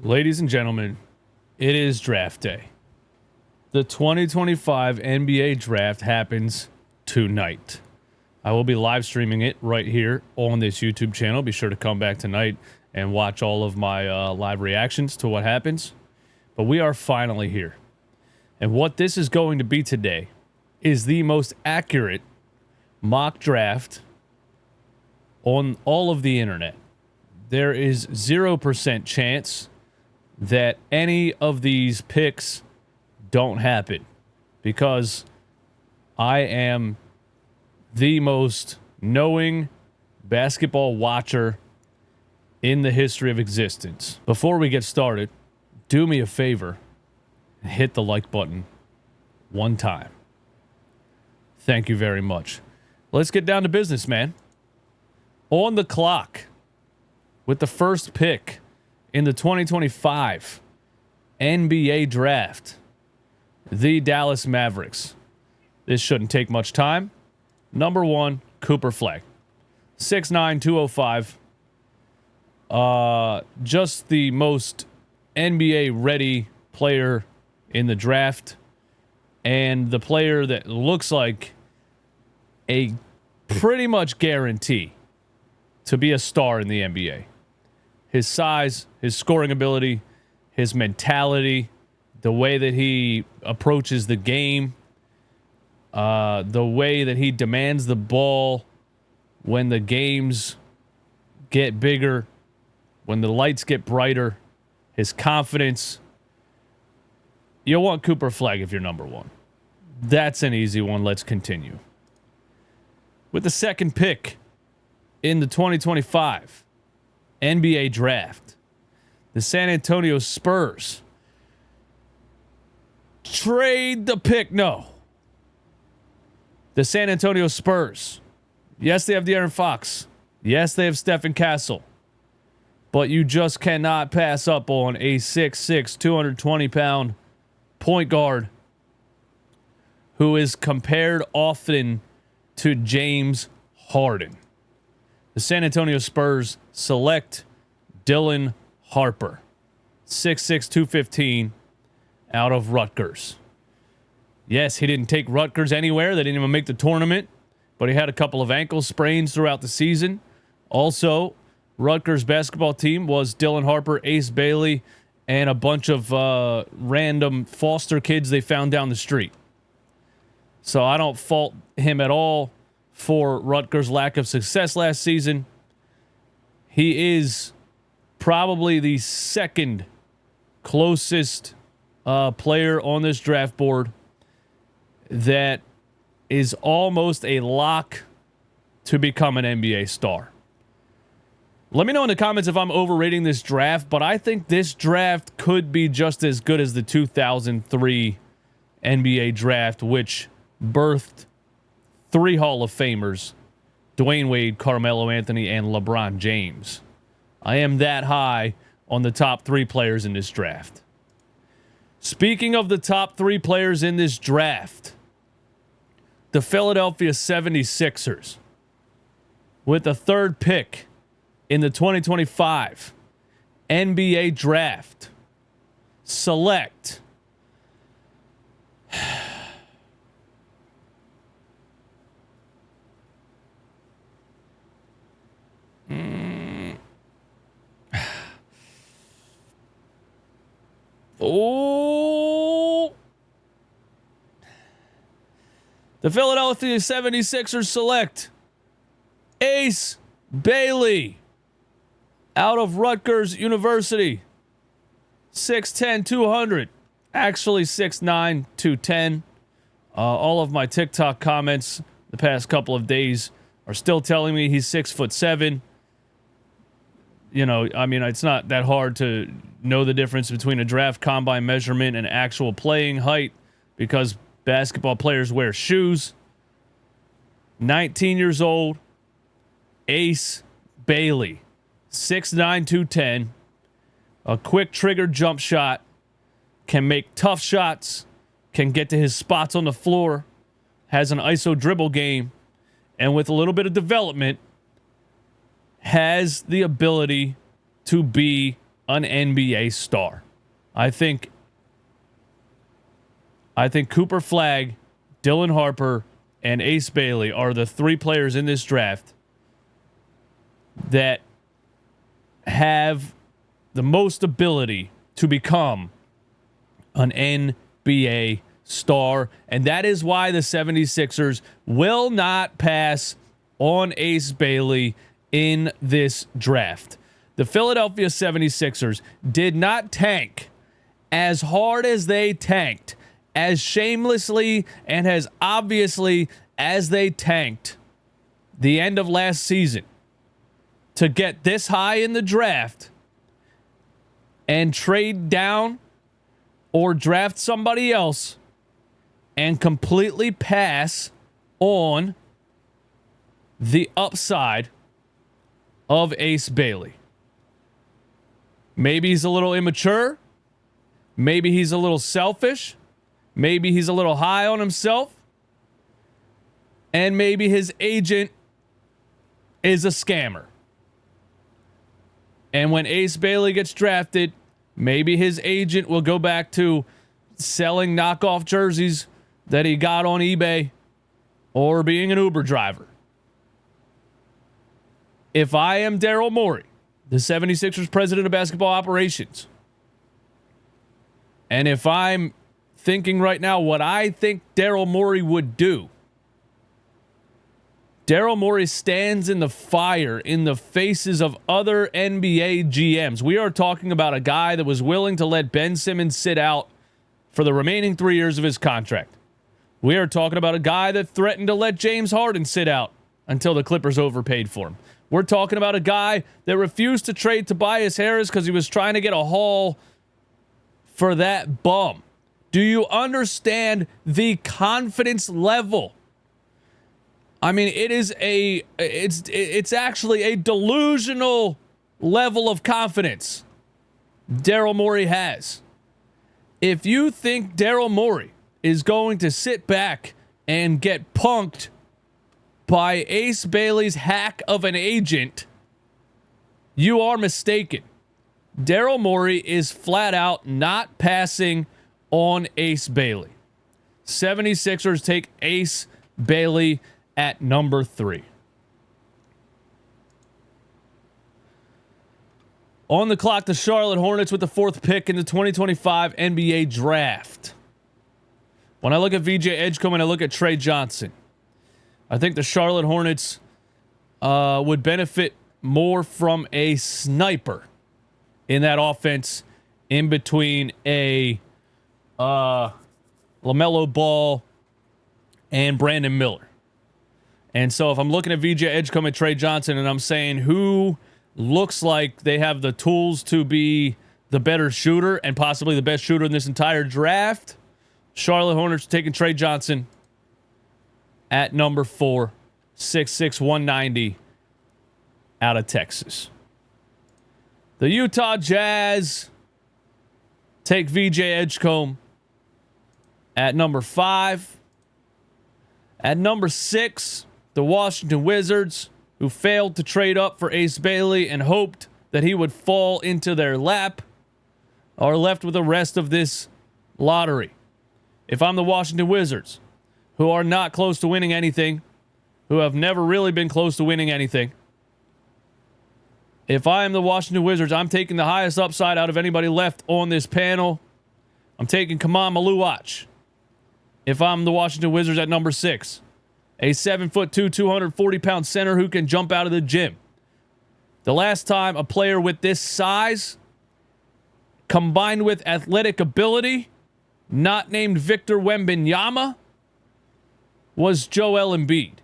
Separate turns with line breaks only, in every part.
Ladies and gentlemen, it is draft day. The 2025 NBA draft happens tonight. I will be live streaming it right here on this YouTube channel. Be sure to come back tonight and watch all of my live reactions to what happens. But we are finally here. And what this is going to be today is the most accurate mock draft on all of the internet. There is 0% chance that any of these picks don't happen because I am the most knowing basketball watcher in the history of existence. Before we get started, do me a favor and hit the like button one time. Thank you very much. Let's get down to business, man. On the clock with the first pick in the 2025 NBA draft, the Dallas Mavericks. This shouldn't take much time. Number 1, Cooper Flagg. 6'9", 205. Just the most NBA-ready player in the draft. And the player that looks like a pretty much guarantee to be a star in the NBA. His size, his scoring ability, his mentality, the way that he approaches the game, the way that he demands the ball when the games get bigger, when the lights get brighter, his confidence. You'll want Cooper Flagg if you're number 1. That's an easy one. Let's continue. With the second pick in the 2025 NBA draft, the San Antonio Spurs trade the pick. No. The San Antonio Spurs. Yes, they have De'Aaron Fox. Yes, they have Stephen Castle. But you just cannot pass up on a 6'6", 220-pound point guard who is compared often to James Harden. The San Antonio Spurs select Dylan Harper, 6'6", 215, out of Rutgers. Yes, he didn't take Rutgers anywhere. They didn't even make the tournament, but he had a couple of ankle sprains throughout the season. Also, Rutgers' basketball team was Dylan Harper, Ace Bailey, and a bunch of random foster kids they found down the street. So I don't fault him at all for Rutgers' lack of success last season. He is probably the second closest player on this draft board that is almost a lock to become an NBA star. Let me know in the comments if I'm overrating this draft, but I think this draft could be just as good as the 2003 NBA draft, which birthed 3 Hall of Famers, Dwayne Wade, Carmelo Anthony, and LeBron James. I am that high on the top 3 players in this draft. Speaking of the top 3 players in this draft, the Philadelphia 76ers, with the third pick in the 2025 NBA draft, select the Philadelphia 76ers select Ace Bailey out of Rutgers University. 6'10", 200. Actually 6'9", 210. All of my TikTok comments the past couple of days are still telling me he's 6'7". You know, I mean, it's not that hard to know the difference between a draft combine measurement and actual playing height because basketball players wear shoes. 19 years old, Ace Bailey, 6'9", 210, a quick trigger jump shot, can make tough shots, can get to his spots on the floor, has an ISO dribble game, and with a little bit of development, has the ability to be an NBA star. I think Cooper Flagg, Dylan Harper, and Ace Bailey are the three players in this draft that have the most ability to become an NBA star. And that is why the 76ers will not pass on Ace Bailey in this draft. The Philadelphia 76ers did not tank as hard as they tanked, as shamelessly and as obviously as they tanked the end of last season to get this high in the draft and trade down or draft somebody else and completely pass on the upside of Ace Bailey. Maybe he's a little immature. Maybe he's a little selfish. Maybe he's a little high on himself. And maybe his agent is a scammer. And when Ace Bailey gets drafted, maybe his agent will go back to selling knockoff jerseys that he got on eBay or being an Uber driver. If I am Daryl Morey, the 76ers president of basketball operations, and if I'm thinking right now what I think Daryl Morey would do, Daryl Morey stands in the fire in the faces of other NBA GMs. We are talking about a guy that was willing to let Ben Simmons sit out for the remaining 3 years of his contract. We are talking about a guy that threatened to let James Harden sit out until the Clippers overpaid for him. We're talking about a guy that refused to trade Tobias Harris because he was trying to get a haul for that bum. Do you understand the confidence level? I mean, it's actually a delusional level of confidence Daryl Morey has. If you think Daryl Morey is going to sit back and get punked by Ace Bailey's hack of an agent, you are mistaken. Daryl Morey is flat out not passing on Ace Bailey. 76ers take Ace Bailey at number 3. On the clock, the Charlotte Hornets with the 4th pick in the 2025 NBA draft. When I look at VJ Edgecombe and I look at Trey Johnson, I think the Charlotte Hornets would benefit more from a sniper in that offense in between a LaMelo Ball and Brandon Miller. And so if I'm looking at VJ Edgecombe and Trey Johnson and I'm saying who looks like they have the tools to be the better shooter and possibly the best shooter in this entire draft, Charlotte Hornets taking Trey Johnson at number 4, 6'6", 190 out of Texas. The Utah Jazz take VJ Edgecombe at number 5. At number 6, the Washington Wizards, who failed to trade up for Ace Bailey and hoped that he would fall into their lap, are left with the rest of this lottery. If I'm the Washington Wizards, who are not close to winning anything, who have never really been close to winning anything, if I am the Washington Wizards, I'm taking the highest upside out of anybody left on this panel. I'm taking Kaman Maluach. If I'm the Washington Wizards at number 6, a 7'2", 240-pound center who can jump out of the gym. The last time a player with this size, combined with athletic ability, not named Victor Wembanyama, was Joel Embiid.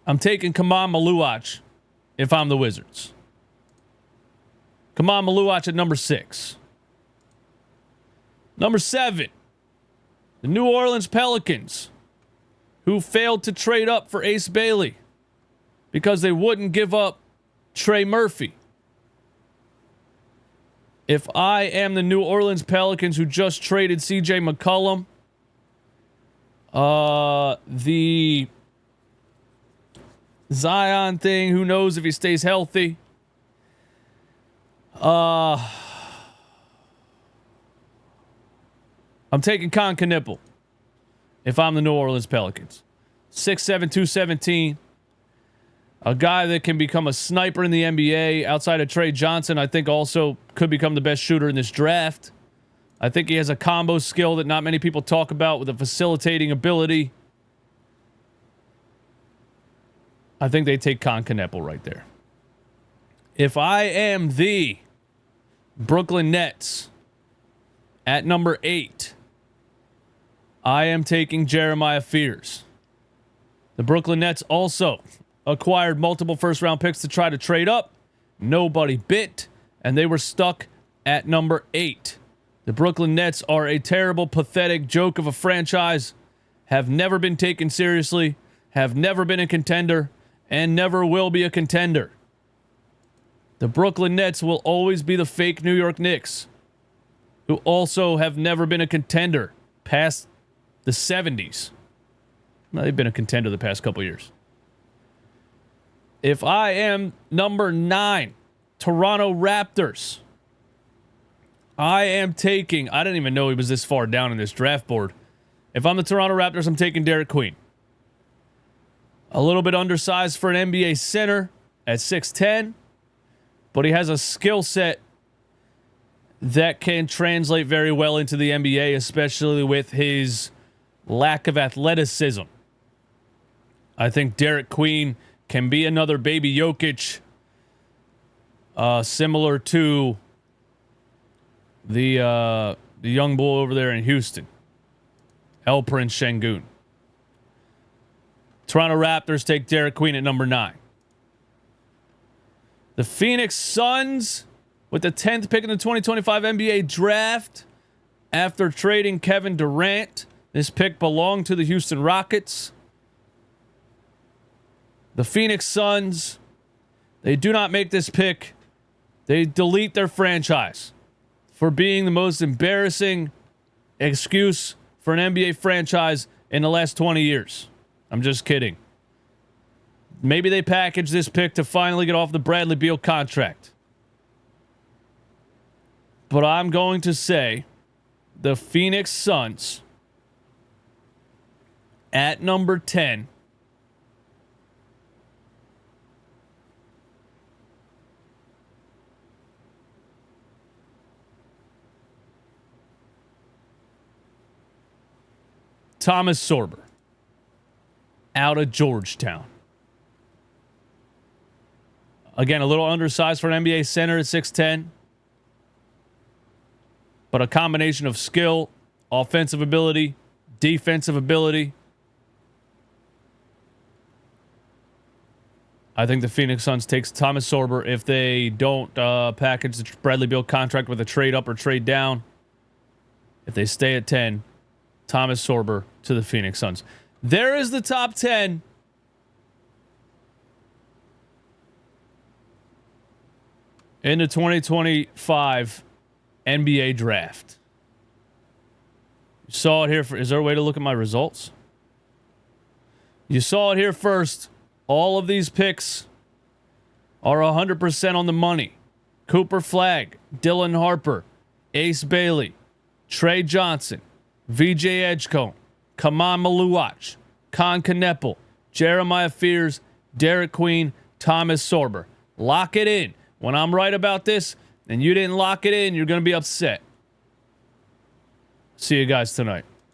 I'm taking Kaman Maluach if I'm the Wizards. Kaman Maluach at number 6. Number 7, the New Orleans Pelicans, who failed to trade up for Ace Bailey because they wouldn't give up Trey Murphy. If I am the New Orleans Pelicans, who just traded CJ McCollum, the Zion thing, who knows if he stays healthy. I'm taking Con Knipple if I'm the New Orleans Pelicans. 6'7", 217. A guy that can become a sniper in the NBA outside of Trey Johnson. I think also could become the best shooter in this draft. I think he has a combo skill that not many people talk about with a facilitating ability. I think they take Con Knipple right there. If I am the Brooklyn Nets at number 8, I am taking Jeremiah Fears. The Brooklyn Nets also acquired multiple first-round picks to try to trade up. Nobody bit, and they were stuck at number 8. The Brooklyn Nets are a terrible, pathetic joke of a franchise, have never been taken seriously, have never been a contender, and never will be a contender. The Brooklyn Nets will always be the fake New York Knicks, who also have never been a contender past the 70s. Now, they've been a contender the past couple years. If I am number 9, Toronto Raptors, I am taking... I didn't even know he was this far down in this draft board. If I'm the Toronto Raptors, I'm taking Derek Queen. A little bit undersized for an NBA center at 6'10", but he has a skill set that can translate very well into the NBA, especially with his lack of athleticism. I think Derek Queen can be another baby Jokic, similar to the young bull over there in Houston, El Prince Şengün. Toronto Raptors take Derek Queen at number 9. The Phoenix Suns, with the 10th pick in the 2025 NBA draft, after trading Kevin Durant, this pick belonged to the Houston Rockets. The Phoenix Suns, they do not make this pick. They delete their franchise for being the most embarrassing excuse for an NBA franchise in the last 20 years. I'm just kidding. Maybe they package this pick to finally get off the Bradley Beal contract. But I'm going to say the Phoenix Suns at number 10 Thomas Sorber out of Georgetown. Again, a little undersized for an NBA center at 6'10", but a combination of skill, offensive ability, defensive ability. I think the Phoenix Suns takes Thomas Sorber if they don't package the Bradley Beal contract with a trade up or trade down. If they stay at 10, Thomas Sorber to the Phoenix Suns. There is the top 10. In the 2025 NBA draft. You saw it here. Is there a way to look at my results? You saw it here first. All of these picks are 100% on the money. Cooper Flagg, Dylan Harper, Ace Bailey, Trey Johnson, VJ Edgecombe, Kaman Maluach, Con Knipple, Jeremiah Fears, Derek Queen, Thomas Sorber. Lock it in. When I'm right about this and you didn't lock it in, you're going to be upset. See you guys tonight.